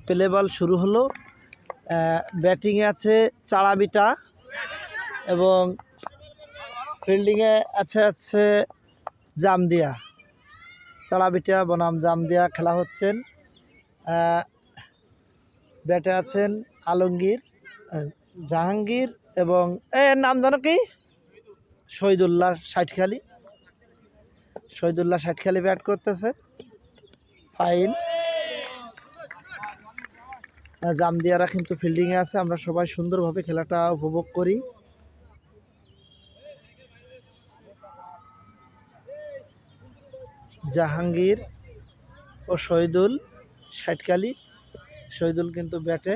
Play বল শুরু হলো। ব্যাটিংয়ে আছে চাড়াবিটা এবং ফিল্ডিংয়ে আছে জামদিয়া। চাড়াবিটা বনাম জামদিয়া খেলা হচ্ছেন। ব্যাটে আছেন আলমগীর, জাহাঙ্গীর এবং এর নাম জানো কি, শহীদুল্লাহ ষাটখালি। শহীদুল্লাহ ষাটখালি ব্যাট করতেছে। ফাইন। জামদিয়ারা কিন্তু ফিল্ডিংয়ে আছে। আমরা সবাই সুন্দরভাবে খেলাটা উপভোগ করি। জাহাঙ্গীর ও শহীদুল ষাটখালি। শহীদুল কিন্তু ব্যাটে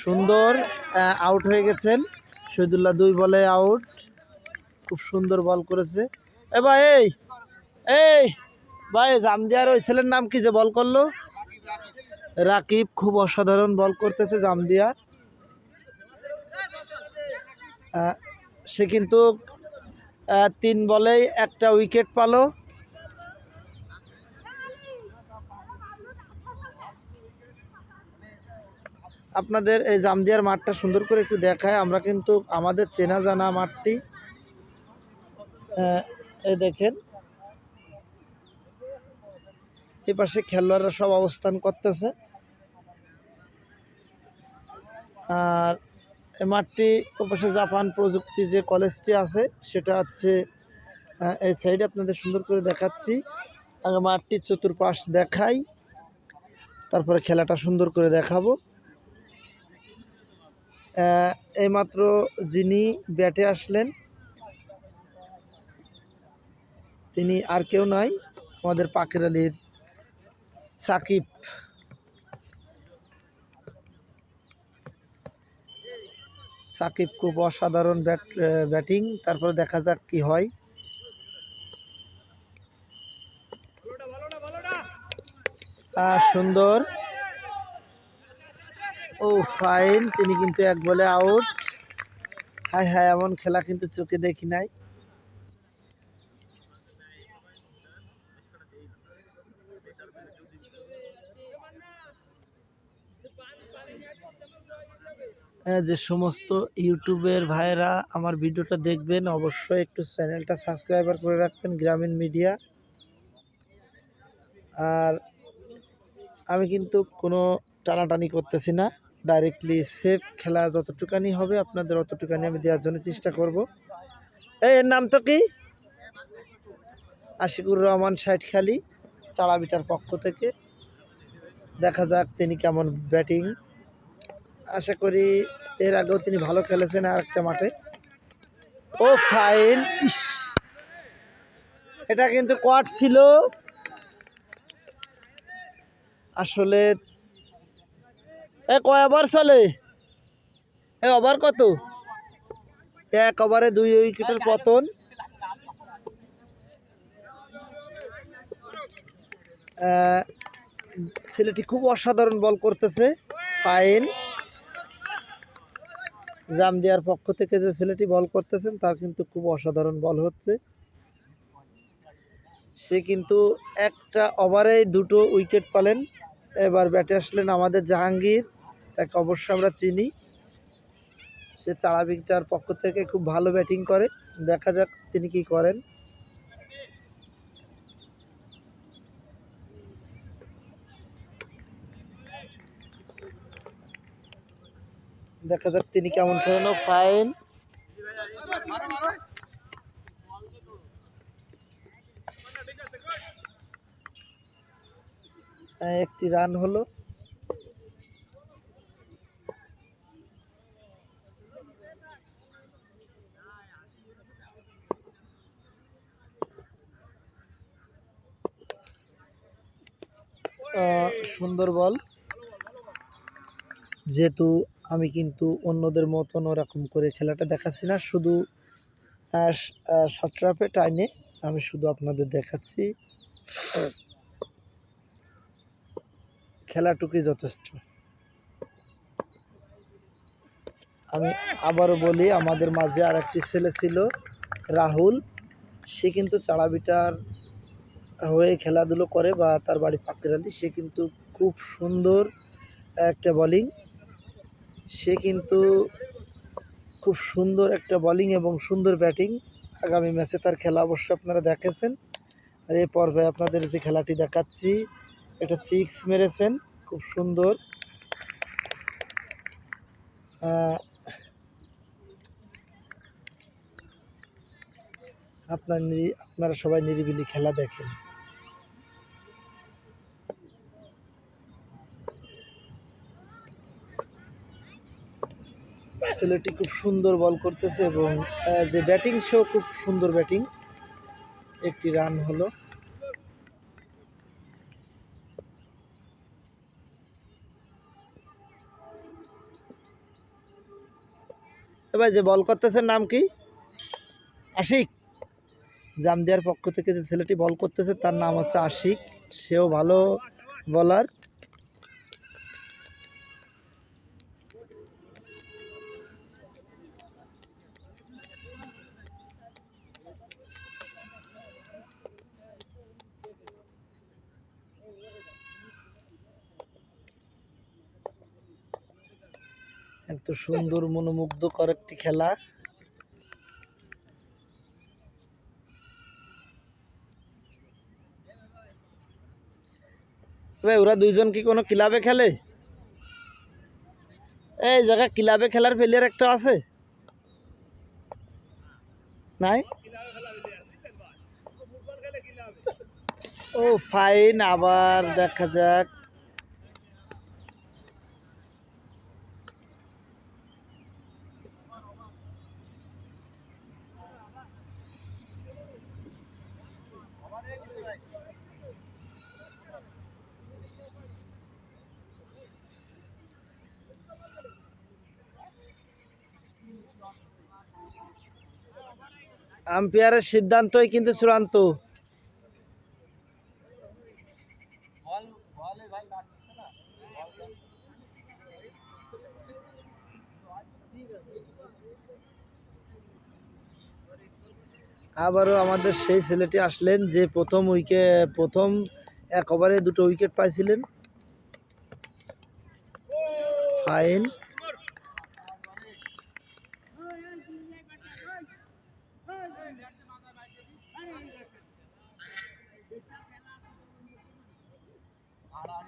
সুন্দর আউট হয়ে গেছেন। শহীদুল্লাহ 2 বলে আউট। খুব সুন্দর বল করেছে। ভাই এই ভাই, জামদিয়ার ওই ছেলের নাম কি যে বল করলো? রাকিব। খুব অসাধারণ বল করতেছে জামদিয়া। সে কিন্তু 3 বলেই একটা উইকেট পালো। আপনাদের এই জামদিয়ার মাঠটা সুন্দর করে একটু দেখায়। আমরা কিন্তু আমাদের চেনা জানা মাঠটি এই দেখেন, এই পাশে খেলোয়াড়রা সব অবস্থান করতেছে। আর এই মাঠটি ওপাশে জাপান প্রযুক্তি যে কলেজটি আছে সেটা হচ্ছে এই সাইডে। আপনাদের সুন্দর করে দেখাচ্ছি। আগে মাঠটির চতুর্পাশ দেখাই, তারপরে খেলাটা সুন্দর করে দেখাবো। এইমাত্র যিনি ব্যাটে আসলেন তিনি আর কেউ নয়, আমাদের পাকের আলীর সাকিব। সাকিব খুব অসাধারণ ব্যাটিং। তারপরে দেখা যাক কি হয়। সুন্দর। ও ফাইন। তিনি কিন্তু 1 বলে আউট। হায় হায়, এমন খেলা কিন্তু চোখে দেখি নাই। যে সমস্ত ইউটিউবের ভাইয়েরা আমার ভিডিওটা দেখবেন, অবশ্যই একটু চ্যানেলটা সাবস্ক্রাইবার করে রাখবেন, গ্রামীণ মিডিয়া। আর আমি কিন্তু কোনো টানাটানি করতেছি না, ডাইরেক্টলি সেফ খেলা যতটুকানি হবে আপনাদের অতটুকানি আমি দেওয়ার জন্য চেষ্টা করব। এর নাম তো কি? আশিকুর রহমান ষাটখালি, চাড়াবিটার পক্ষ থেকে। দেখা যাক তিনি কেমন ব্যাটিং। আশা করি এর আগেও তিনি ভালো খেলেছেন আরেকটা মাঠে। ও ফাইন। এটা কিন্তু কোয়াট ছিল আসলে। কয় ওভার চলে? ওভার কত? 1 ওভারে 2 উইকেটের পতন। ছেলেটি খুব অসাধারণ বল করতেছে। ফাইন। জামদিয়ার পক্ষ থেকে যে ছেলেটি বল করতেছেন তার কিন্তু খুব অসাধারণ বল হচ্ছে। সে কিন্তু একটা ওভারে 2টো উইকেট পালেন। এবার ব্যাটে আসলেন আমাদের জাহাঙ্গীর। তাকে অবশ্যই আমরা চিনি। সে চাড়াবিটার পক্ষ থেকে খুব ভালো ব্যাটিং করে। দেখা যাক তিনি কি করেন। দেখা যাক তিনি কেমন খেলেন। ফাইন। একটি রান হলো। সুন্দর বল। যেহেতু আমি কিন্তু অন্যদের মতন ওরকম করে খেলাটা দেখাচ্ছি না, শুধু শর্ট রাফে টাইনে আমি শুধু আপনাদের দেখাচ্ছি। খেলাটুকুই যথেষ্ট। আমি আবারও বলি, আমাদের মাঝে আর একটি ছেলে ছিল রাহুল। সে কিন্তু চাড়াবিটার হয়ে খেলাধুলো করে বা তার বাড়ি পাকের আলী। সে কিন্তু খুব সুন্দর একটা বোলিং। সে কিন্তু খুব সুন্দর একটা বোলিং এবং সুন্দর ব্যাটিং। আগামী ম্যাচে তার খেলা অবশ্যই আপনারা দেখেছেন। আর এই পর্যায়ে আপনাদের যে খেলাটি দেখাচ্ছি, এটা সিক্স মেরেছেন খুব সুন্দর। আপনারা সবাই নিরিবিলি খেলা দেখেন। ছেলেটি খুব সুন্দর বল করতেছে এবং যে ব্যাটিং সেও খুব সুন্দর ব্যাটিং। একটি রান হলো। এবার যে বল করতেছে নাম কি? আশিক। জামদিয়ার পক্ষ থেকে যে ছেলেটি বল করতেছে তার নাম হচ্ছে আশিক। সেও ভালো বলার। এত সুন্দর মনোমুগ্ধকর একটি খেলা। ওরা দুইজন কি কোনো ক্লাবে খেলে? এই জায়গায় ক্লাবে খেলার প্লেয়ার একটা আছে নাই? ও ফাইন, আবার দেখা যাক। আম্পায়ারের সিদ্ধান্তই কিন্তু চূড়ান্ত। আবারও আমাদের সেই ছেলেটি আসলেন যে প্রথম এক ওভারে 2টো উইকেট পাইছিলেন। ফাইন।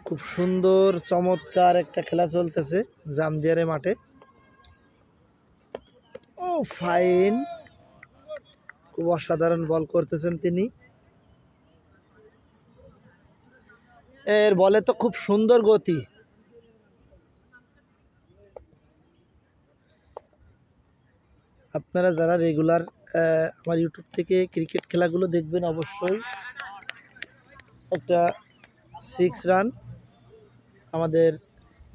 খুব সুন্দর চমৎকার একটা খেলা চলতেছে জামদিয়ারে মাঠে। ও ফাইন, খুব অসাধারণ বল করতেছেন তিনি। এর বলে তো খুব সুন্দর গতি। আপনারা যারা রেগুলার আমার ইউটিউব থেকে ক্রিকেট খেলাগুলো দেখবেন, অবশ্যই একটা 6 রান আমাদের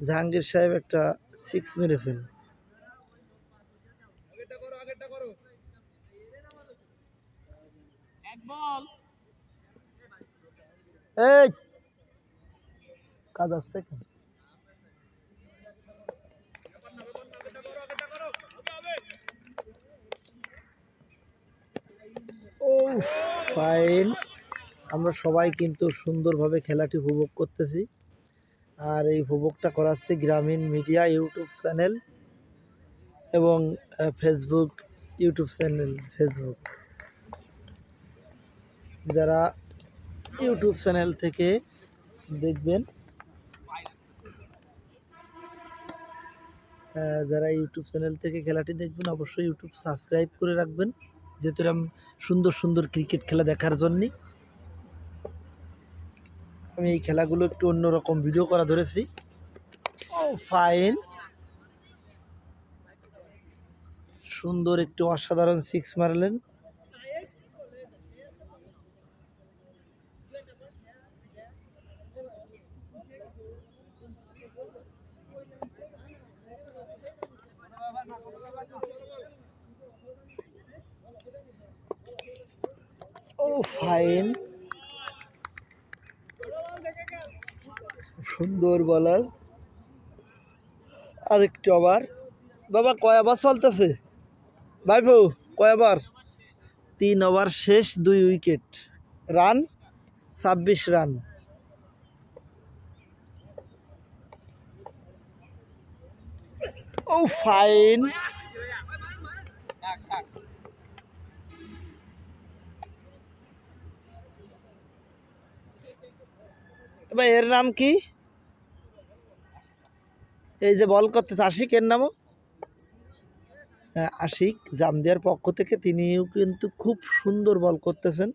জাহাঙ্গীর সাহেব একটা 6 মেরেছেন। এই কাজ আছে কেন? ও ফাইন। আমরা সবাই কিন্তু সুন্দরভাবে খেলাটি উপভোগ করতেছি। আর এই উপভোগটা করাচ্ছে গ্রামীণ মিডিয়া ইউটিউব চ্যানেল এবং ফেসবুক ইউটিউব চ্যানেল। ফেসবুক যারা ইউটিউব চ্যানেল থেকে দেখবেন, যারা ইউটিউব চ্যানেল থেকে খেলাটি দেখবেন, অবশ্যই ইউটিউব সাবস্ক্রাইব করে রাখবেন, যেহেতু এরকম সুন্দর সুন্দর ক্রিকেট খেলা দেখার জন্যে। আমি এই খেলাগুলো একটু অন্যরকম ভিডিও করা ধরেছি। ও ফাইন, সুন্দর একটু অসাধারণ 6 মারলেন। ও ফাইন, সুন্দর বলার। আরেকটু ওভার। বাবা কয় ওভার চলতেছে ভাইপো? কয় ওভার? 3 ওভার শেষ, 2 উইকেট। Run 26 run. ফাইন। ভাই এর নাম কি? এই যে বল করতেছে আশিক, এর নামও আশিক জামদিয়ার পক্ষ থেকে, তিনিও কিন্তু খুব সুন্দর বল করতেছেন।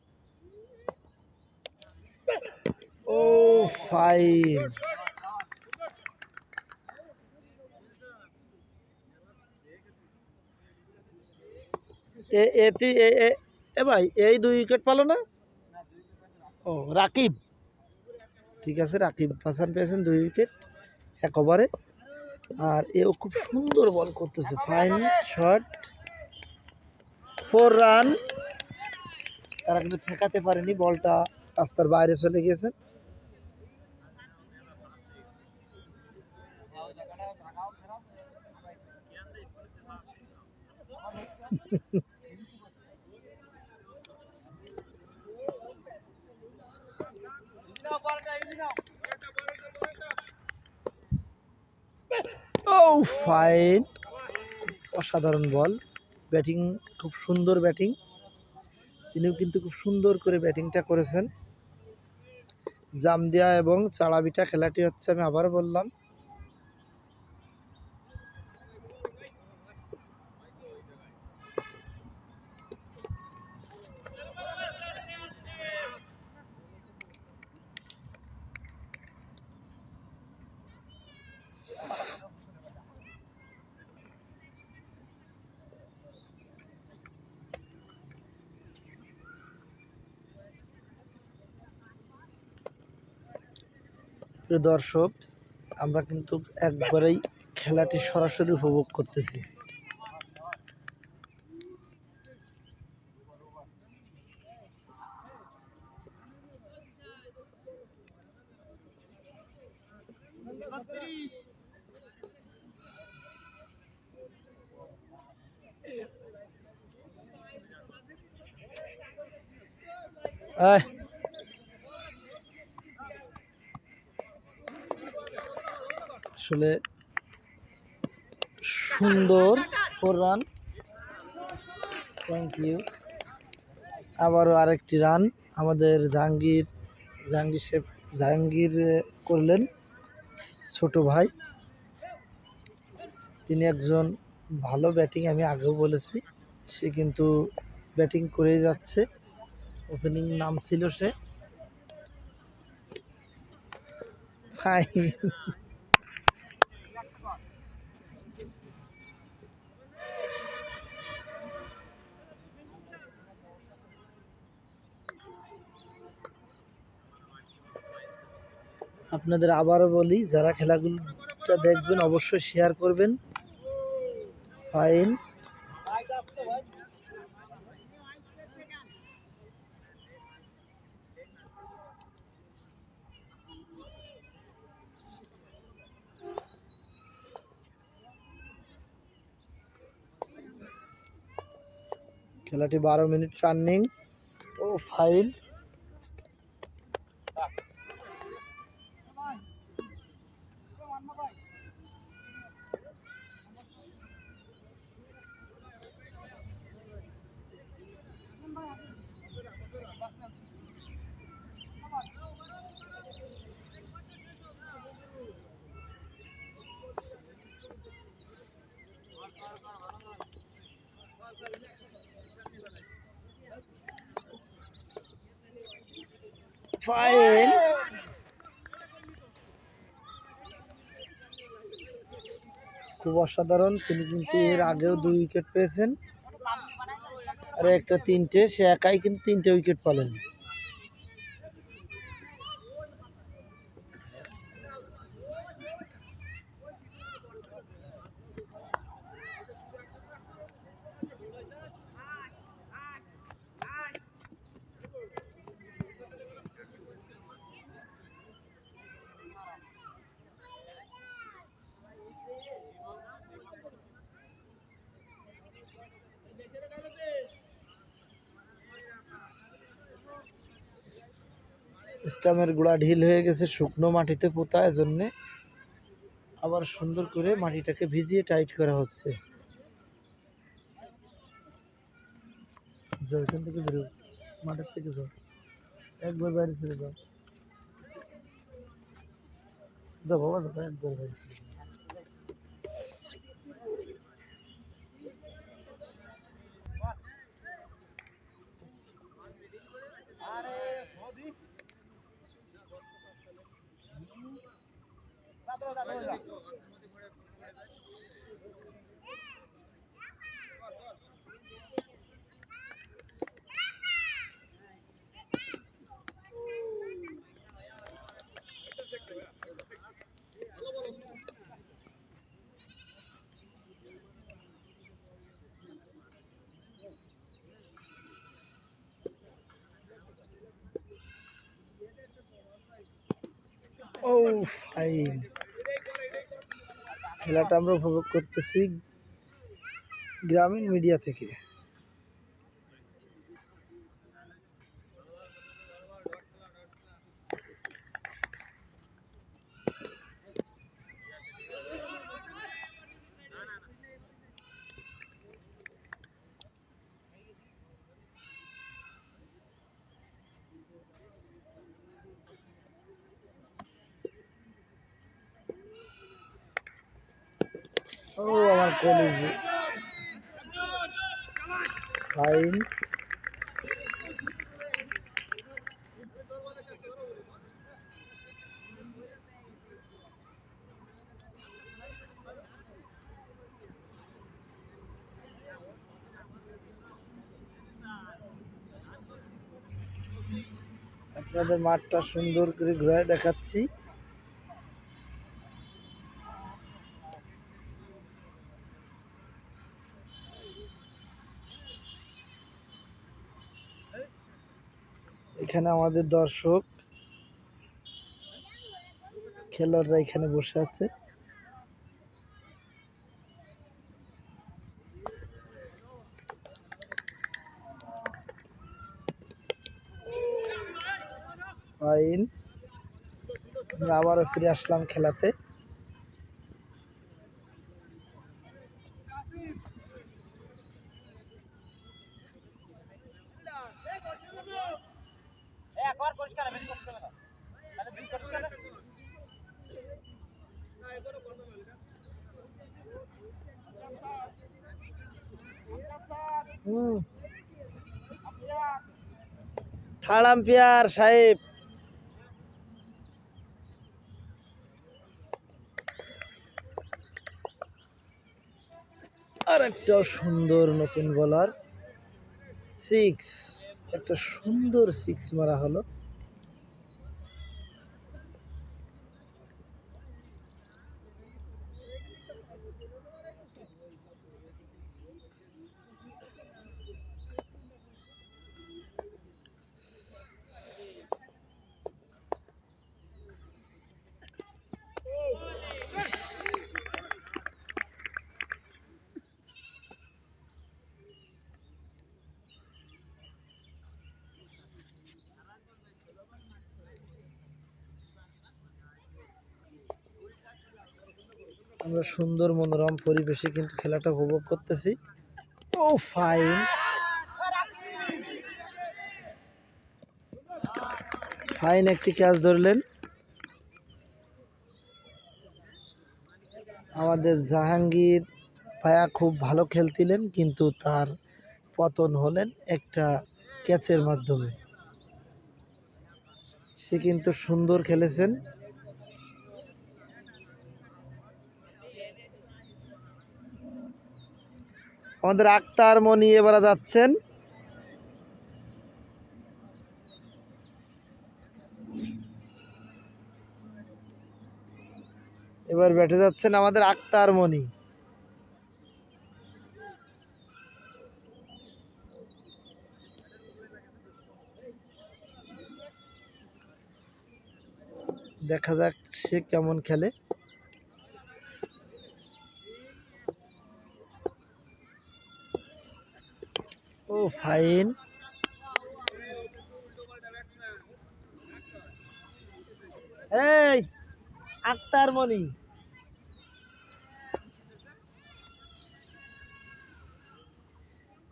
ও ফাইন। এ ভাই এই 2 উইকেট পালো না? ও রাকিব, ঠিক আছে, রাকিব হাসান পেয়েছেন 2 উইকেট 1 ওভারে। আর এও খুব সুন্দর বল করতেছে, ফাইন শট, 4 রান। তারা কিন্তু ঠেকাতে পারেনি, বলটা রাস্তার বাইরে চলে গিয়েছে। ও ফাইন, অসাধারণ বল, ব্যাটিং খুব সুন্দর ব্যাটিং, তিনিও কিন্তু খুব সুন্দর করে ব্যাটিংটা করেছেন। জামদিয়া এবং চাড়াবিটা খেলাটি হচ্ছে, আমি আবার বললাম, প্রিয় দর্শক, আমরা কিন্তু একবারেই খেলাটি সরাসরি উপভোগ করতেছি। আসলে সুন্দর 4 রান, থ্যাংক ইউ। আবারও আরেকটি রান আমাদের জাহাঙ্গীর করলেন, ছোট ভাই। তিনি একজন ভালো ব্যাটিং, আমি আগেও বলেছি, সে কিন্তু ব্যাটিং করেই যাচ্ছে, ওপেনিং নাম ছিল সে। ফাইন। আপনাদের আবারও বলি, যারা খেলাগুলোটা দেখবেন অবশ্যই শেয়ার করবেন। ফাইন। খেলাটি 12 মিনিট রানিং। ও ফাইন। ফাইন। খুব অসাধারণ, তিনি কিন্তু এর আগেও 2 উইকেট পেয়েছেন, আর একটা 3টে, সে একাই কিন্তু 3টে উইকেট পেলেন। স্টাম্পের গোড়া ঢিল হয়ে গেছে, শুকনো মাটিতে পোতা, এজন্যে আবার সুন্দর করে মাটিটাকে ভিজিয়ে টাইট করা হচ্ছে। যাও এখান থেকে বেরো, মাঠের থেকে যাও, একবার বাইরে ছেড়ে যাও, যাও বাবা যাও, একবার বাইরে ছেড়ে যাও। ও ফাইন, খেলাটা আমরা উপভোগ করতেছি গ্রামীণ মিডিয়া থেকে। ও আমার কলেজ ফাইন। আপনাদের মাঠটা সুন্দর করে ঘুরায় দেখাচ্ছি। এখানে আমাদের দর্শক খেলোয়াড়রা এখানে বসে আছে। ফাইন, আমরা আবারও ফিরে আসলাম খেলাতে। থার্ড আম্পায়ার সাহেব, আর একটা সুন্দর নতুন বলার সিক্স, একটা সুন্দর সিক্স মারা হলো। আমরা সুন্দর মনোরম পরিবেশে কিন্তু খেলাটা উপভোগ করতেছি। ও ফাইন, ফাইন একটি ক্যাচ ধরলেন আমাদের জাহাঙ্গীর ভাইয়া। খুব ভালো খেলছিলেন কিন্তু তার পতন হলেন একটা ক্যাচের মাধ্যমে। সে কিন্তু সুন্দর খেলেছেন। আমাদের আক্তার মনি এবারে যাচ্ছেন। এবার ব্যাটে যাচ্ছেন আমাদের আক্তার মনি। দেখা যাক সে কেমন খেলে। ও ফাইন, এই আক্তার মনি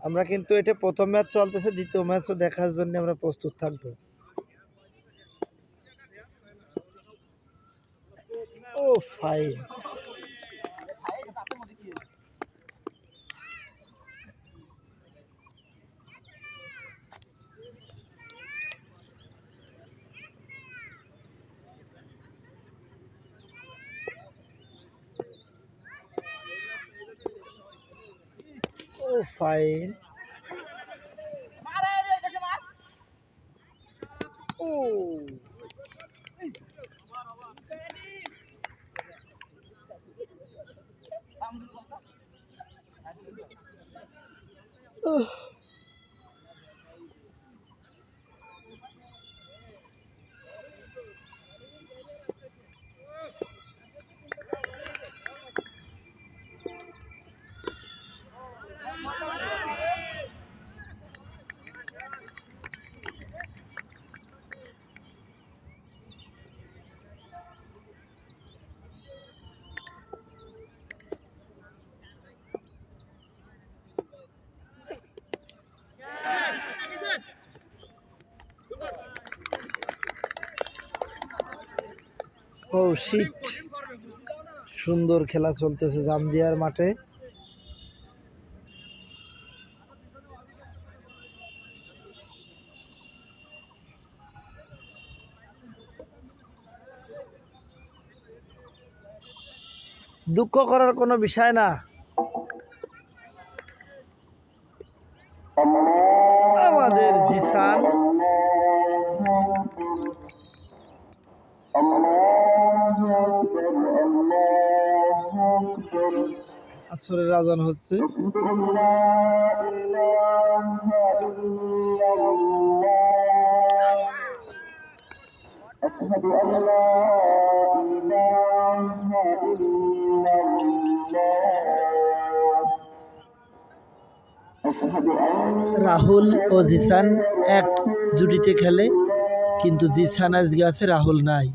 আমরা কিন্তু এটা প্রথম ম্যাচ চলতেছে, দ্বিতীয় ম্যাচও দেখার জন্য আমরা প্রস্তুত থাকবো। ও ফাইন, ও ফাইন, ও ও শিট, সুন্দর খেলা চলতেছে জামদিয়ার মাঠে। দুঃখ করার কোনো বিষয় না, আমাদের জিসান আসরের আজান হচ্ছে। রাহুল ও জিসান এক জুটিতে খেলে, কিন্তু জিসান আজকে আছে, রাহুল নাই।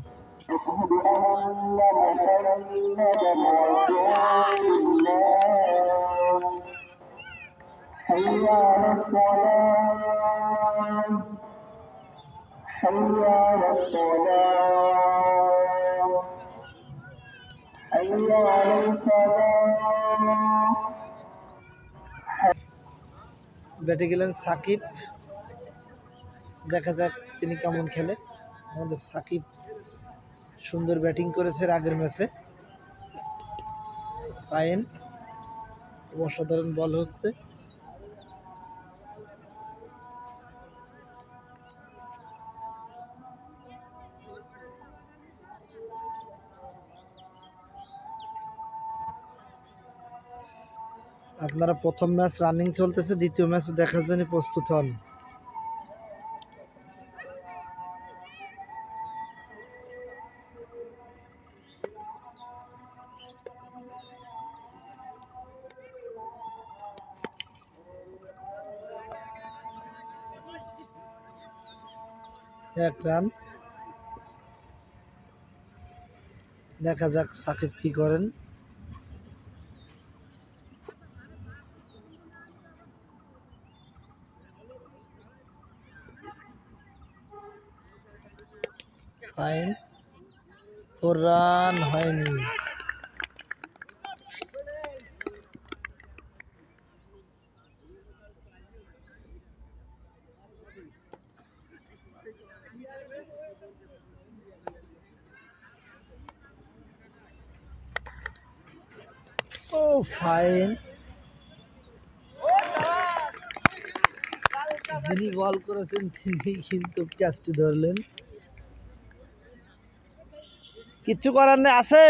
ব্যাটে গেলেন সাকিব, দেখা যাক তিনি কেমন খেলে। আমাদের সাকিব সুন্দর ব্যাটিং করেছে আগের ম্যাচে, ফাইন, অসাধারণ বল হচ্ছে। আপনারা প্রথম ম্যাচ রানিং চলতেছে, দ্বিতীয় ম্যাচ দেখার জন্য প্রস্তুত হন। এক রান, দেখা যাক সাকিব কি করেন। ফাইন, 4 রান হয়নি। ও ফাইন, যিনি বল করেছেন তিনি কিন্তু ক্যাচটি ধরলেন। কিচ্ছু করার নেই, আছে।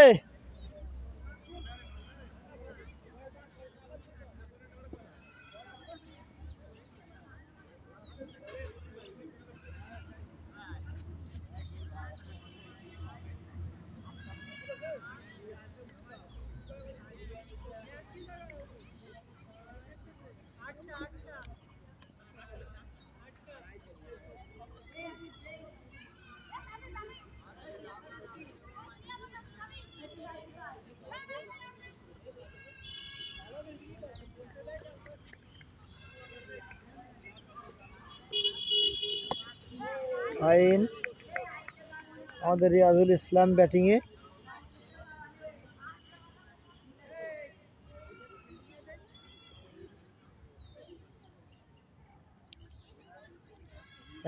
ফাইন। আমাদের রিয়াজুল ইসলাম ব্যাটিংয়ে।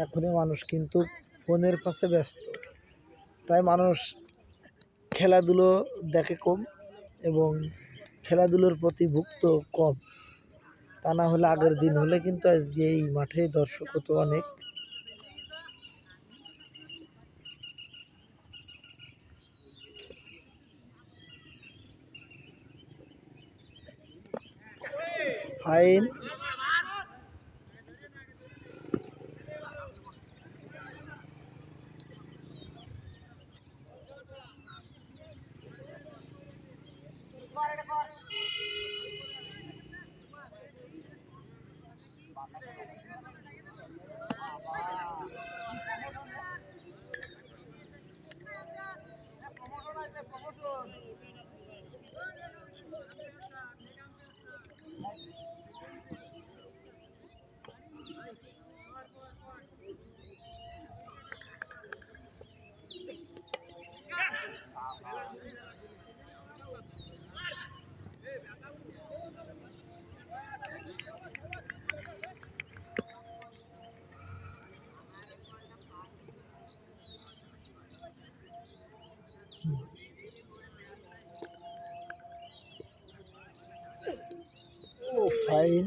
এখনই মানুষ কিন্তু ফোনের পাশে ব্যস্ত, তাই মানুষ খেলাধুলো দেখে কম এবং খেলাধুলোর প্রতি ভুক্ত কম। তা না হলে আগের দিন হলে কিন্তু আজকে এই মাঠে দর্শক হতো অনেক। ফাইন। ও ফাইন।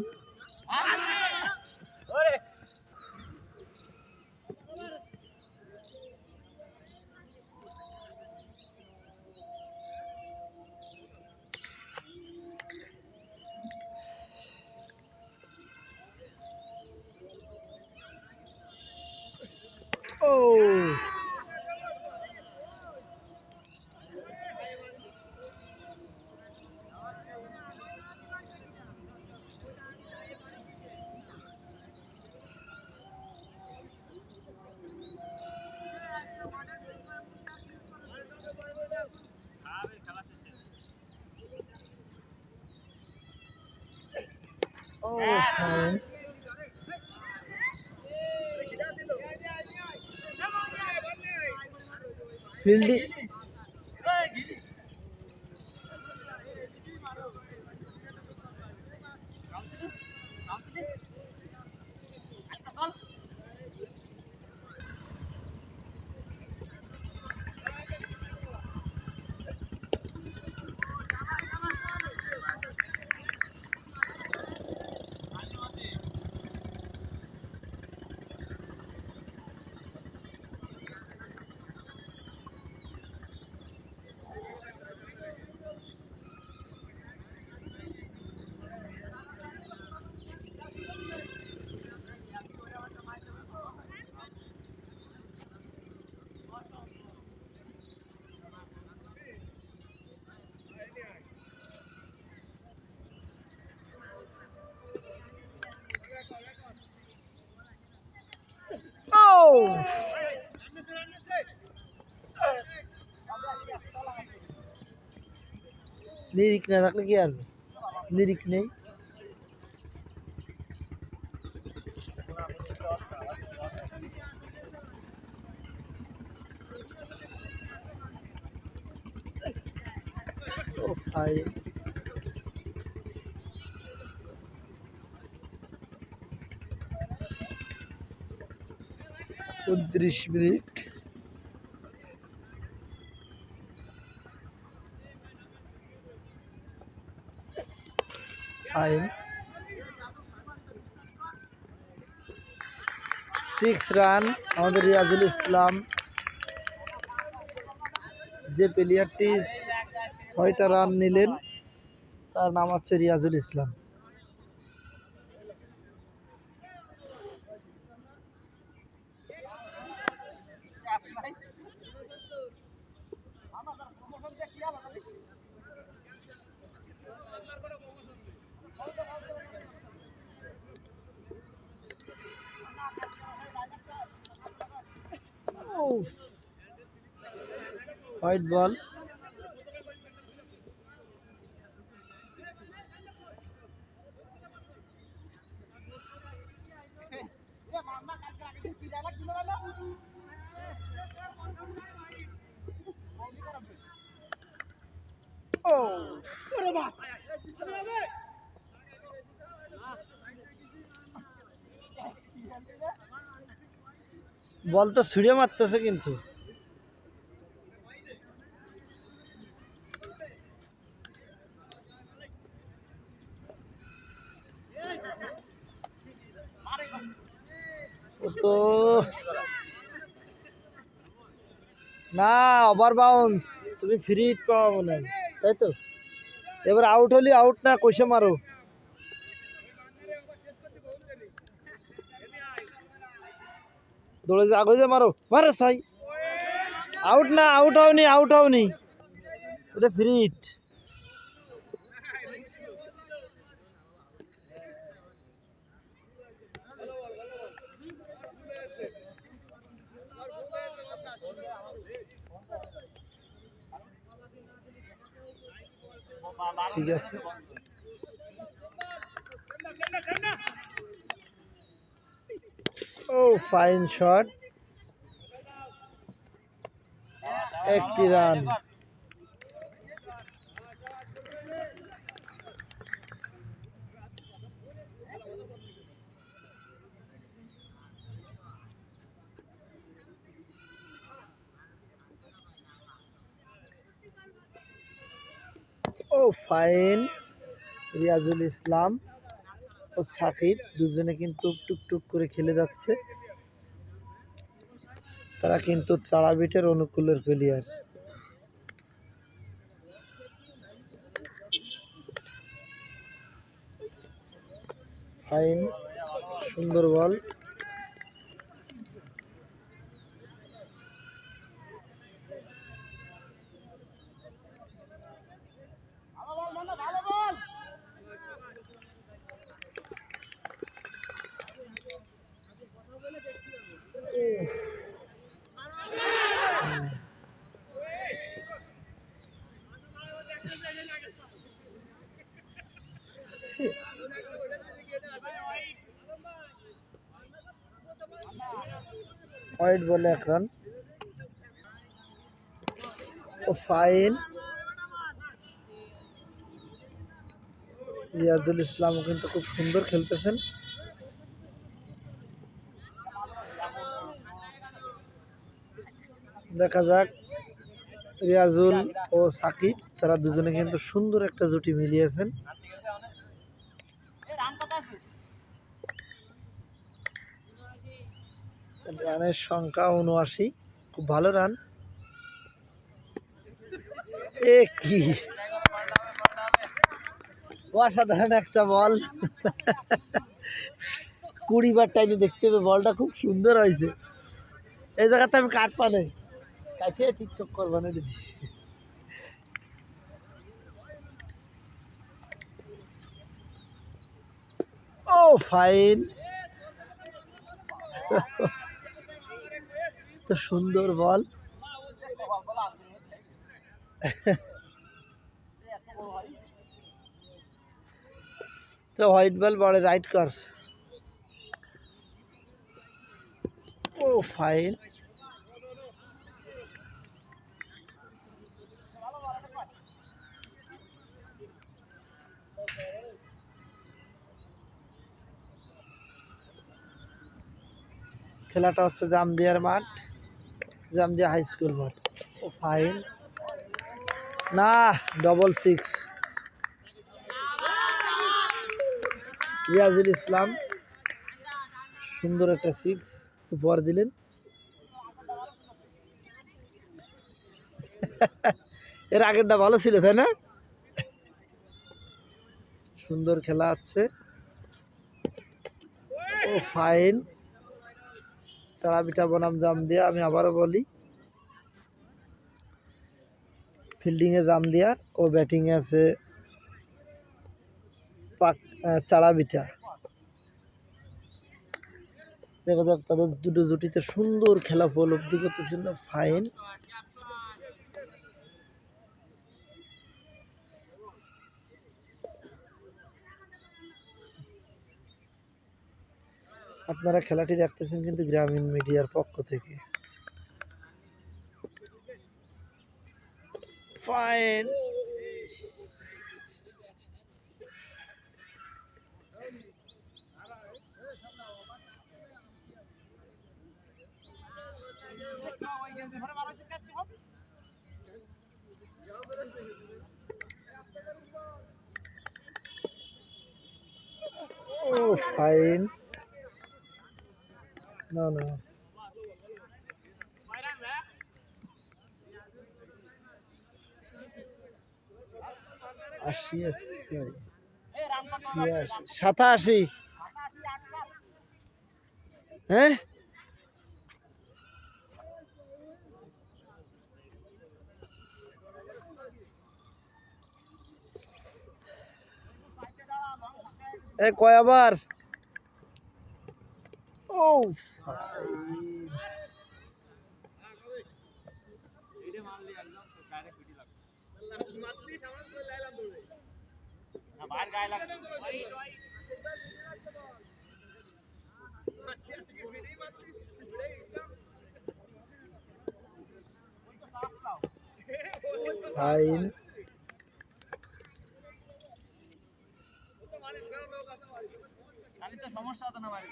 ও ও ফাইন। ফিল্ডিং। ও নিরিখ না থাকলে কি আর নিরিখ নেই। ও ফাইন। 29 মিনিট। ফাইন। 6 রান। আমাদের রিয়াজুল ইসলাম, যে প্লেয়ারটি 6টা রান নিলেন তার নাম হচ্ছে রিয়াজুল ইসলাম। White ball. ও বল তো ছুঁড়ে মারতেছে কিন্তু। ও তো না, ওভার বাউন্স, তুমি ফ্রি হিট পাওয়া মনে হয়, তাই তো? এবার আউট হলি আউট, না কষে মারো। দৌড়ে যে আগে যে মারো, মারো সাই। আউট না, আউট হওনি, আউট হওনি, ওটা ফ্রি হিট। ঠিক আছে, ও ফাইন শট, একটি রান। ও ফাইন, রিয়াজুল ইসলাম ও সাকিব দুজনে কিন্তু টুকটুক করে খেলে যাচ্ছে। তারা কিন্তু চাড়াবিটের অনুকূলের প্লেয়ার। ফাইন, সুন্দর বল। হোয়াইট বলে 1 রান। ও ফাইন, রিয়াজুল ইসলাম কিন্তু খুব সুন্দর খেলতেছেন। দেখা যাক, রিয়াজুল ও সাকিব তারা দুজনে কিন্তু সুন্দর একটা জুটি মিলিয়েছেন। রানের সংখ্যা 79, খুব ভালো রান। এ কি অসাধারণ একটা বল, 20 বার টাইমে দেখতে হবে, বলটা খুব সুন্দর হয়েছে। এই জায়গাতে আমি কাটপা নেই, কাটিয়ে টিকটক করবা না দিদি। ও ফাইন, তো সুন্দর বল। তো হোয়াইট বল বলে রাইট কর। ও ফাইন, খেলাটা হচ্ছে জামদিয়ার মাঠ, জামদিয়া হাই স্কুল মাঠ। ও ফাইন, না, ডবল 6। রিয়াজুল ইসলাম সুন্দর একটা 6 উপহার দিলেন। এর আগেরটা ভালো ছিল, তাই না? সুন্দর খেলা আছে। ও ফাইন, চাড়াবিটা বনাম জামদিয়া। আমি আবারও বলি, ফিল্ডিংয়ে জামদিয়া ও ব্যাটিংয়ে আছে চাড়াবিটা। দেখা যাক, তাদের দুটো জুটিতে সুন্দর খেলা উপলব্ধি করতেছিল। ফাইন, আপনারা খেলাটি দেখতেছেন কিন্তু গ্রামীণ মিডিয়ার পক্ষ থেকে। Fine, Oh, fine. No, no. সাতাশি হ্যাঁ এ কয় আবার ও ফাইন ফাইন সমস্যা হতো না বাড়ি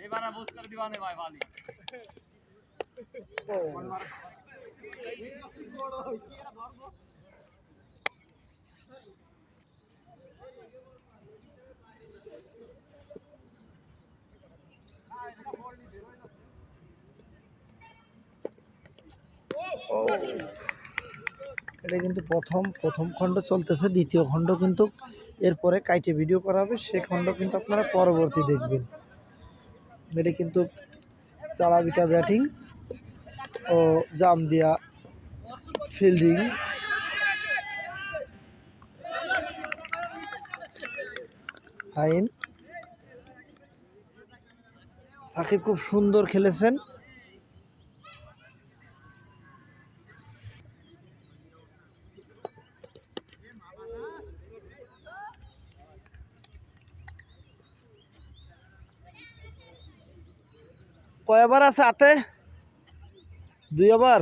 এবার বুঝ করে দিবানে ভাই ভালি এটা কিন্তু প্রথম খণ্ড চলতেছে, দ্বিতীয় খণ্ড কিন্তু এরপরে কাইটে ভিডিও করা হবে, সে খণ্ড কিন্তু আপনারা পরবর্তী দেখবেন। এটা কিন্তু চাড়াবিটা ব্যাটিং ও জাম দিয়া ফিল্ডিং। ফাইন, সাকিব খুব সুন্দর খেলেছেন। কয়বার আছে হাতে? 2 ওভার।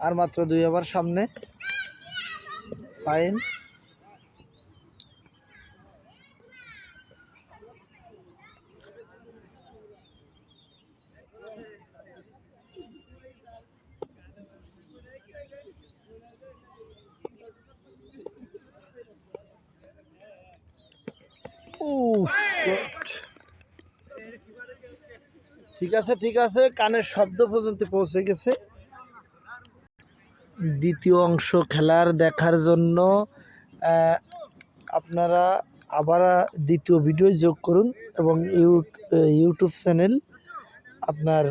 আর মাত্র 2 ওভার সামনে। ফাইন, ঠিক আছে, কানের শব্দ পর্যন্ত পৌঁছে গেছে। দ্বিতীয় অংশ খেলার দেখার জন্য আপনারা আবার দ্বিতীয় ভিডিও যোগ করুন এবং ইউটিউব চ্যানেল আপনার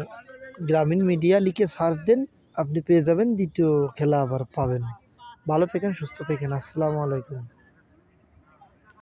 গ্রামীণ মিডিয়া লিখে সার্চ দেন, আপনি পেয়ে যাবেন, দ্বিতীয় খেলা আবার পাবেন। ভালো থাকেন, সুস্থ থাকেন। আসসালামু আলাইকুম।